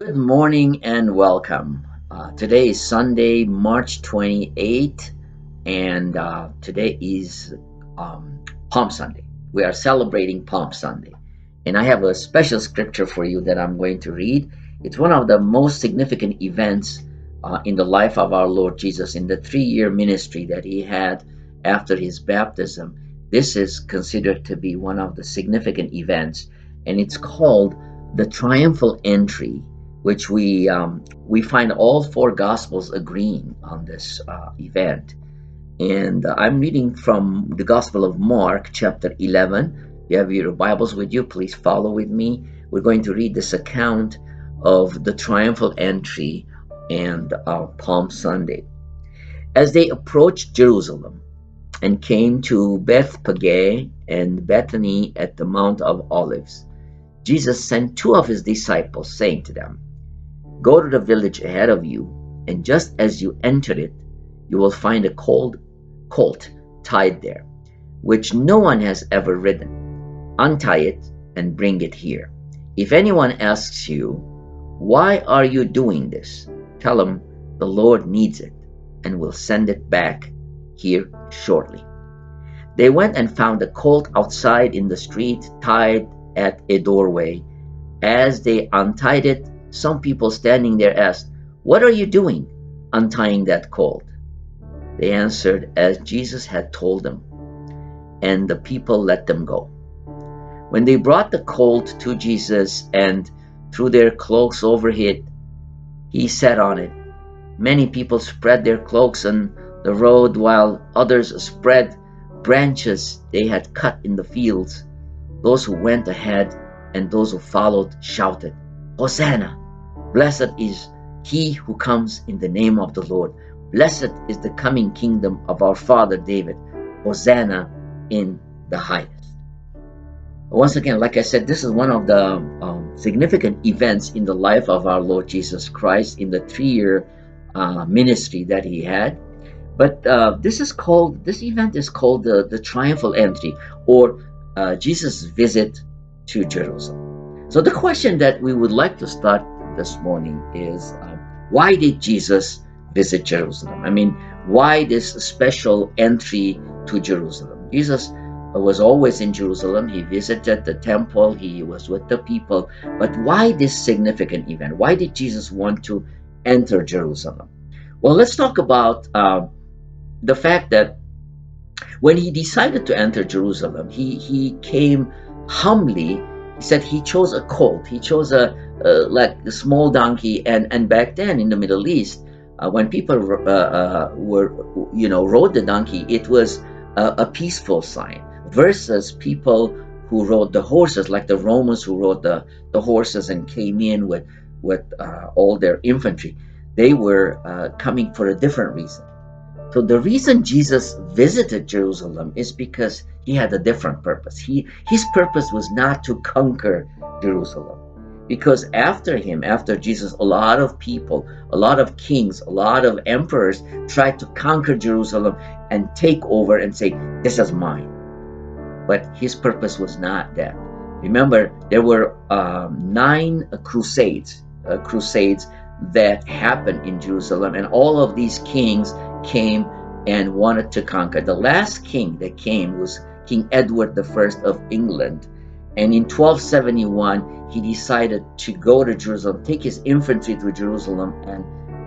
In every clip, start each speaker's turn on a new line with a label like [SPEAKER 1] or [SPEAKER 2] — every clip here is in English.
[SPEAKER 1] Good morning and welcome. Today is Sunday, March 28th, and today is Palm Sunday. We are celebrating Palm Sunday. And I have a special scripture for you that I'm going to read. It's one of the most significant events in the life of our Lord Jesus in the 3 year ministry that he had after his baptism. This is considered to be one of the significant events, and it's called the triumphal entry, which we find all four gospels agreeing on this event. And I'm reading from the Gospel of Mark, chapter 11. If you have your Bibles with you, please follow with me. We're going to read this account of the triumphal entry and Palm Sunday. As they approached Jerusalem and came to Bethphage and Bethany at the Mount of Olives, Jesus sent two of his disciples, saying to them, "Go to the village ahead of you, and just as you enter it, you will find a colt tied there, which no one has ever ridden. Untie it and bring it here. If anyone asks you, 'Why are you doing this?' tell him the Lord needs it and will send it back here shortly." They went and found the colt outside in the street, tied at a doorway. As they untied it, some people standing there asked, "What are you doing, untying that colt?" They answered as Jesus had told them, and the people let them go. When they brought the colt to Jesus and threw their cloaks over it, he sat on it. Many people spread their cloaks on the road, while others spread branches they had cut in the fields. Those who went ahead and those who followed shouted, "Hosanna! Blessed is he who comes in the name of the Lord. Blessed is the coming kingdom of our father David. Hosanna in the highest." Once again, like I said, this is one of the significant events in the life of our Lord Jesus Christ in the 3 year ministry that he had. But this event is called the triumphal entry, or Jesus' visit to Jerusalem. So the question that we would like to start this morning is, why did Jesus visit Jerusalem? I mean, why this special entry to Jerusalem? Jesus was always in Jerusalem. He visited the temple. He was with the people. But why this significant event? Why did Jesus want to enter Jerusalem? Well, let's talk about the fact that when he decided to enter Jerusalem, he came humbly. He said he chose a colt. He chose like a small donkey, and back then in the Middle East, when people rode the donkey, it was a peaceful sign, versus people who rode the horses, like the Romans who rode the horses and came in with all their infantry. They were coming for a different reason. So the reason Jesus visited Jerusalem is because he had a different purpose. His purpose was not to conquer Jerusalem. Because after him, after Jesus, a lot of people, a lot of kings, a lot of emperors tried to conquer Jerusalem and take over and say, "This is mine." But his purpose was not that. Remember, there were 9 crusades that happened in Jerusalem, and all of these kings came and wanted to conquer. The last king that came was King Edward I of England, and in 1271 he decided to go to Jerusalem, take his infantry to Jerusalem,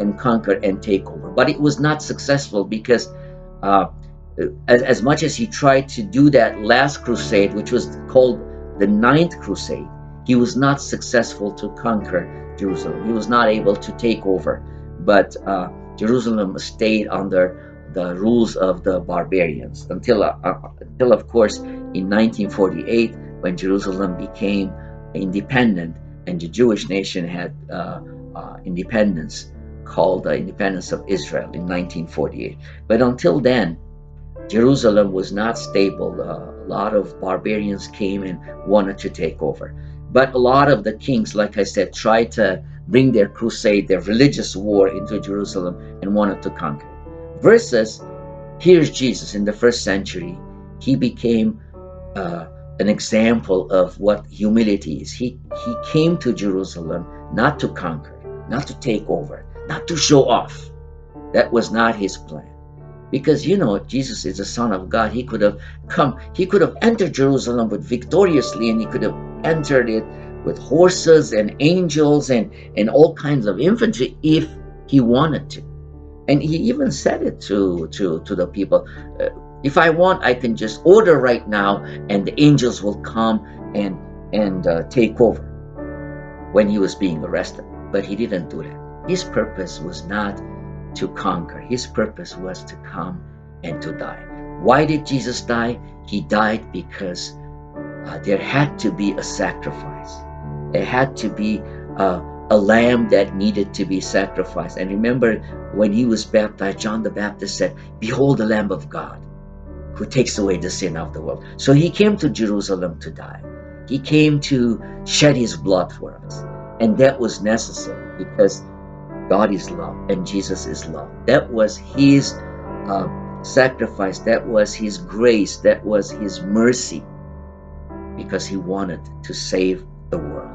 [SPEAKER 1] and conquer and take over. But it was not successful, because as much as he tried to do that last crusade, which was called the Ninth Crusade, he was not successful to conquer Jerusalem. He was not able to take over, but Jerusalem stayed under the rules of the barbarians until of course, in 1948, when Jerusalem became independent and the Jewish nation had independence, called the independence of Israel in 1948. But until then, Jerusalem was not stable. A lot of barbarians came and wanted to take over. But a lot of the kings, like I said, tried to bring their crusade, their religious war into Jerusalem and wanted to conquer it. Versus, here's Jesus in the first century. He became an example of what humility is. He came to Jerusalem not to conquer, not to take over, not to show off. That was not his plan. Because Jesus is the Son of God. He could have come, he could have entered Jerusalem with victoriously, and he could have entered it with horses and angels and all kinds of infantry if he wanted to. And he even said it to the people. If I want, I can just order right now, and the angels will come and take over, when he was being arrested. But he didn't do that. His purpose was not to conquer. His purpose was to come and to die. Why did Jesus die? He died because there had to be a sacrifice. There had to be a lamb that needed to be sacrificed. And remember, when he was baptized, John the Baptist said, "Behold the Lamb of God who takes away the sin of the world." So he came to Jerusalem to die. He came to shed his blood for us. And that was necessary because God is love and Jesus is love. That was his sacrifice. That was his grace. That was his mercy, because he wanted to save the world.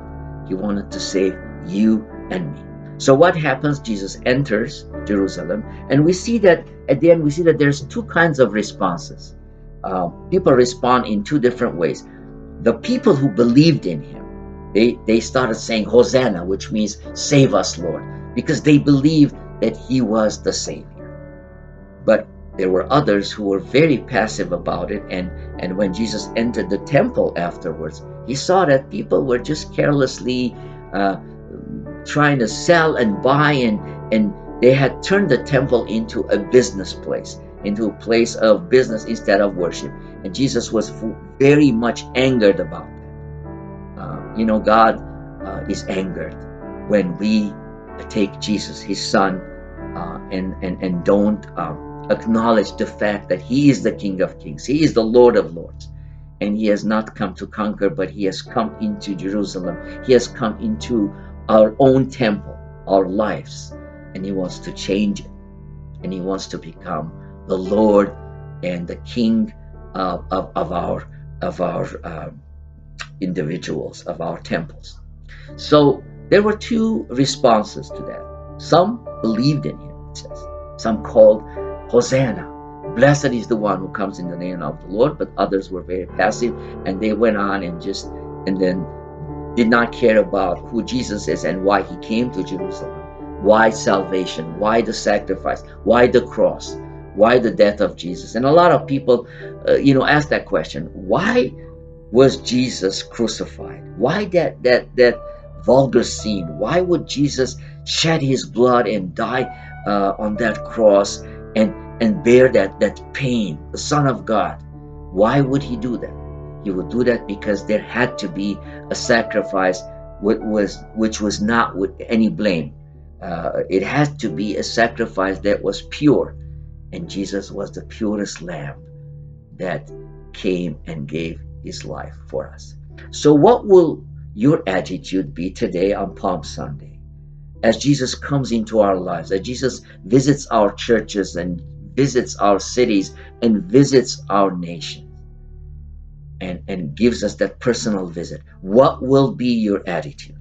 [SPEAKER 1] He wanted to save you and me. So what happens? Jesus enters Jerusalem, and we see that at the end, we see that there's two kinds of responses. People respond in two different ways. The people who believed in him, they started saying Hosanna, which means save us, Lord, because they believed that he was the Savior. But there were others who were very passive about it, and when Jesus entered the temple afterwards, he saw that people were just carelessly trying to sell and buy, and they had turned the temple into a business place, into a place of business instead of worship. And Jesus was very much angered about that. God is angered when we take Jesus, his son, and don't acknowledge the fact that he is the King of Kings. He is the Lord of Lords. And he has not come to conquer, but he has come into Jerusalem. He has come into our own temple, our lives, and he wants to change it. And he wants to become the Lord and the King of our individuals, of our temples. So there were two responses to that. Some believed in him, it says. Some called Hosanna. Blessed is the one who comes in the name of the Lord. But others were very passive, and they went on and then did not care about who Jesus is and why he came to Jerusalem. Why salvation? Why the sacrifice? Why the cross? Why the death of Jesus? And a lot of people, ask that question. Why was Jesus crucified? Why that vulgar scene? Why would Jesus shed his blood and die on that cross and bear that pain? The Son of God. Why would he do that? He would do that because there had to be a sacrifice which was not with any blame. It had to be a sacrifice that was pure, and Jesus was the purest lamb that came and gave his life for us. So what will your attitude be today on Palm Sunday, as Jesus comes into our lives, as Jesus visits our churches and visits our cities and visits our nation, and gives us that personal visit? What will be your attitude?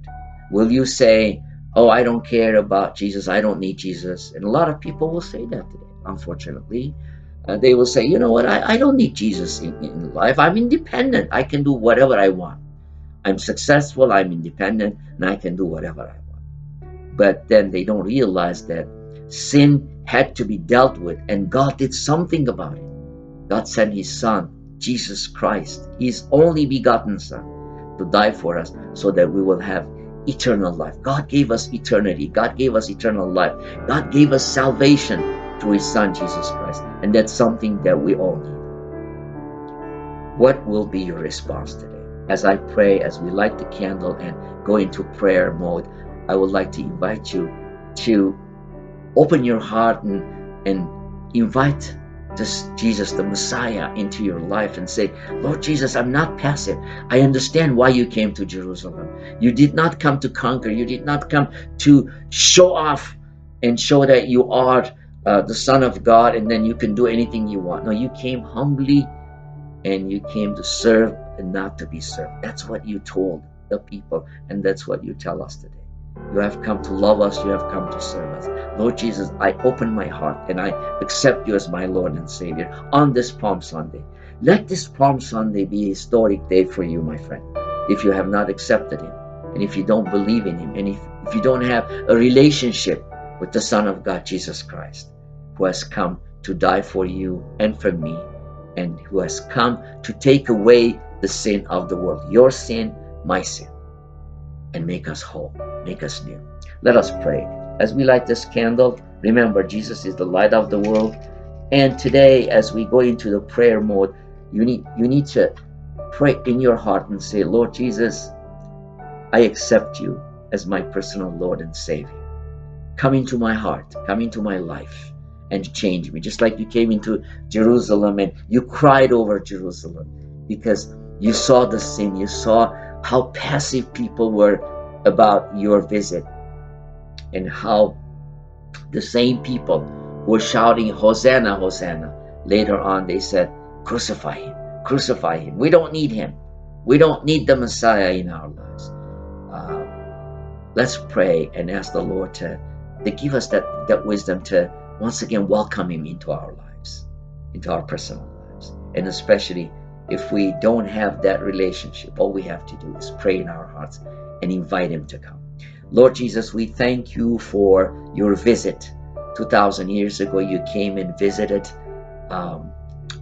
[SPEAKER 1] Will you say, "Oh, I don't care about Jesus, I don't need Jesus"? And a lot of people will say that today, unfortunately. They will say, "You know what, I don't need Jesus in life. I'm independent. I can do whatever I want. I'm successful, I'm independent, and I can do whatever I want." But then they don't realize that sin had to be dealt with, and God did something about it. God sent his son, Jesus Christ, his only begotten son, to die for us so that we will have eternal life. God gave us eternity. God gave us eternal life. God gave us salvation through his son, Jesus Christ. And that's something that we all need. What will be your response today? As I pray, as we light the candle and go into prayer mode, I would like to invite you to open your heart and invite this Jesus, the Messiah, into your life and say, "Lord Jesus, I'm not passive. I understand why you came to Jerusalem. You did not come to conquer. You did not come to show off and show that you are the Son of God and then you can do anything you want. No, you came humbly and you came to serve and not to be served. That's what you told the people, and that's what you tell us today. You have come to love us, you have come to serve us. Lord Jesus, I open my heart and I accept you as my Lord and Savior on this Palm Sunday. Let this Palm Sunday be a historic day for you, my friend, if you have not accepted him, and if you don't believe in him, and if you don't have a relationship with the Son of God, Jesus Christ, who has come to die for you and for me, and who has come to take away the sin of the world, your sin, my sin, and make us whole, make us new. Let us pray. As we light this candle, remember Jesus is the light of the world. And today, as we go into the prayer mode, you need to pray in your heart and say, Lord Jesus, I accept you as my personal Lord and Savior. Come into my heart, come into my life, and change me. Just like you came into Jerusalem and you cried over Jerusalem because you saw the sin, you saw how passive people were about your visit, and how the same people who were shouting, Hosanna, Hosanna, later on they said, crucify him, crucify him. We don't need him. We don't need the Messiah in our lives. Let's pray and ask the Lord to give us that wisdom to once again welcome him into our lives, into our personal lives. And especially if we don't have that relationship, all we have to do is pray in our hearts and invite him to come. Lord Jesus, we thank you for your visit. 2,000 years ago, you came and visited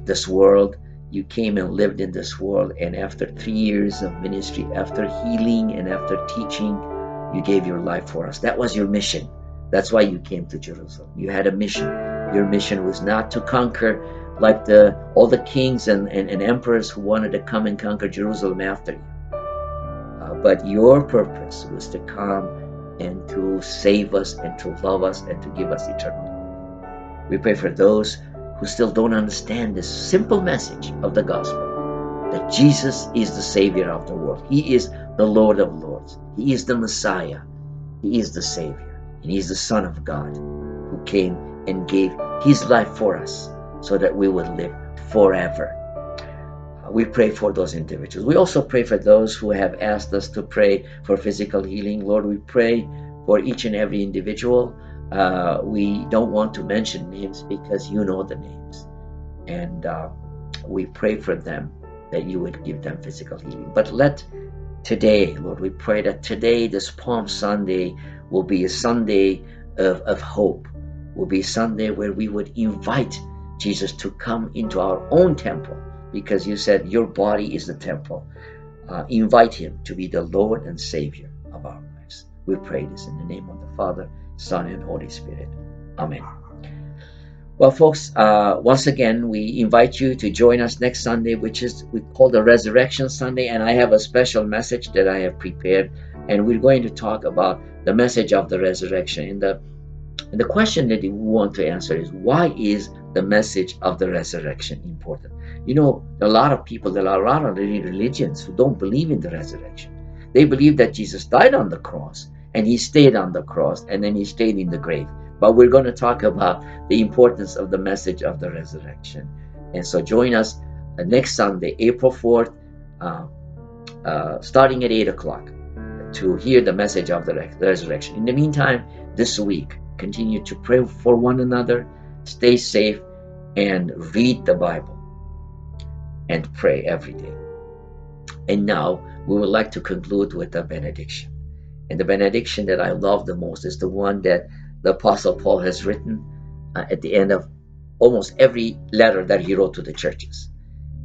[SPEAKER 1] this world. You came and lived in this world. And after 3 years of ministry, after healing and after teaching, you gave your life for us. That was your mission. That's why you came to Jerusalem. You had a mission. Your mission was not to conquer like all the kings and emperors who wanted to come and conquer Jerusalem after you. But your purpose was to come and to save us and to love us and to give us eternal life. We pray for those who still don't understand this simple message of the gospel, that Jesus is the Savior of the world. He is the Lord of Lords. He is the Messiah. He is the Savior. And He is the Son of God who came and gave His life for us so that we would live forever. We pray for those individuals. We also pray for those who have asked us to pray for physical healing. Lord, we pray for each and every individual. We don't want to mention names because you know the names. And we pray for them that you would give them physical healing. But let today, Lord, we pray that today, this Palm Sunday, will be a Sunday of hope, will be a Sunday where we would invite Jesus to come into our own temple, because you said your body is the temple. Invite Him to be the Lord and Savior of our lives. We pray this in the name of the Father, Son, and Holy Spirit. Amen. Well, folks, once again, we invite you to join us next Sunday, which is we call the Resurrection Sunday, and I have a special message that I have prepared, and we're going to talk about the message of the resurrection. And the question that we want to answer is, why is the message of the resurrection important? You know, there are a lot of people, there are a lot of religions who don't believe in the resurrection. They believe that Jesus died on the cross, and He stayed on the cross, and then He stayed in the grave. But we're going to talk about the importance of the message of the resurrection. And so join us next Sunday, April 4th, starting at 8 o'clock, to hear the message of the resurrection. In the meantime, this week, continue to pray for one another, stay safe, and read the Bible and pray every day. And now we would like to conclude with a benediction. And the benediction that I love the most is the one that the Apostle Paul has written at the end of almost every letter that he wrote to the churches,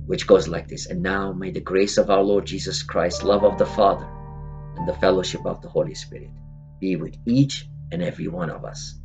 [SPEAKER 1] which goes like this: and now may the grace of our Lord Jesus Christ, love of the Father, and the fellowship of the Holy Spirit be with each and every one of us